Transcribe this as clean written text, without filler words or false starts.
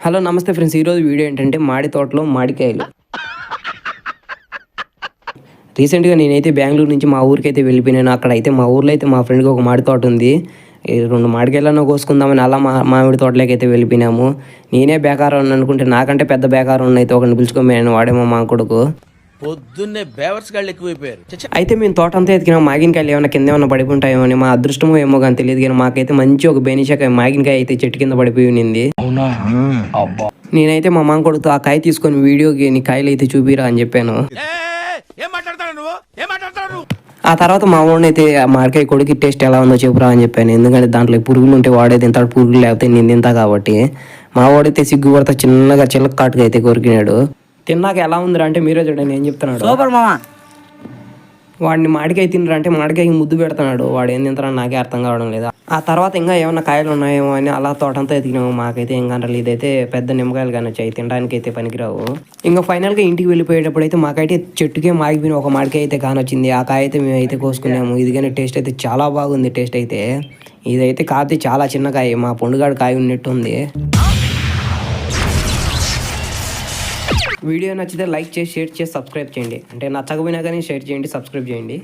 Hello నమస్తే friends, ఈరోజు video ఏంటంటే మాడి తోటలో మామిడికాయలు. రీసెంట్గా నేనైతే బెంగళూరు నుంచి మా ఊరికైతే వెళ్ళిపోయినాను. అక్కడైతే మా ఊర్లో అయితే మా ఫ్రెండ్కి ఒక మామిడి తోట ఉంది. 2 మామిడికాయలను కోసుకుందామని అలా మామిడి తోటలోకి అయితే వెళ్ళిపోయినాము. నేనే బేకారం అనుకుంటే నాకంటే పెద్ద బేకారం అయితే ఒకరిని పిలుచుకోమని వాడేమో మా కొడుకు. పొద్దున్నే బేవర్స్ గాళ్ళు ఎక్కువైపోయారు. అయితే మేము తోట అంతా ఎతికినాం, మాగినకాయలు ఏమైనా కింద ఏమైనా పడిపోతాయేమో అని. మా అదృష్టమో ఏమో కానీ తెలియదు, కానీ మాకైతే మంచి ఒక బెనిషాకాయ మాగినకాయ అయితే చెట్టు కింద పడిపోయి ఉన్నింది. నేనైతే మా మామ కొడుకుతో ఆ కాయ తీసుకొని వీడియోకి నీ కాయలు అయితే చూపిరా అని చెప్పాను. ఆ తర్వాత మా వాడిని అయితే మామిడికాయ కొడుకు టేస్ట్ ఎలా ఉందో చెప్పురా అని చెప్పాను. ఎందుకంటే దాంట్లో పురుగులు ఉంటే వాడే తింటాడు, పురుగులు లేకపోతే నేను తింటా కాబట్టి. మా వాడైతే సిగ్గుపడతా చిన్నగా చిల్లక కాటుగా అయితే కొరికినాడు. తిన్నాక ఎలా ఉందిరా అంటే మీరే చూడండి ఏం చెప్తున్నాడు. సూపర్ మామా. వాడిని మామిడికాయ తినరా అంటే మామిడికాయకి ముద్దు పెడుతున్నాడు. వాడు ఏం తింటారని నాకే అర్థం కావడం లేదు. ఆ తర్వాత ఇంకా ఏమన్నా కాయలు ఉన్నాయేమో అని అలా తోటంతా ఎతికినాము. మాకైతే ఏం కనరాలి. ఇదైతే పెద్ద నిమ్మకాయలు కానీ వచ్చాయి, తినడానికి అయితే పనికిరావు. ఇంకా ఫైనల్గా ఇంటికి వెళ్ళిపోయేటప్పుడు అయితే మాకైతే చెట్టుకే మాగిపోయిన ఒక మామిడికాయ అయితే కానొచ్చింది. ఆ కాయ అయితే మేము అయితే కోసుకున్నాము. ఇది కానీ టేస్ట్ అయితే చాలా బాగుంది. టేస్ట్ అయితే ఇదైతే కాకపోతే చాలా చిన్న కాయ, మా పండుగాడు కాయ ఉన్నట్టు ఉంది. వీడియో నచ్చితే లైక్ చేసి షేర్ చేసి సబ్స్క్రైబ్ చేయండి. అంటే నచ్చకపోయినా కానీ షేర్ చేయండి, సబ్స్క్రైబ్ చేయండి.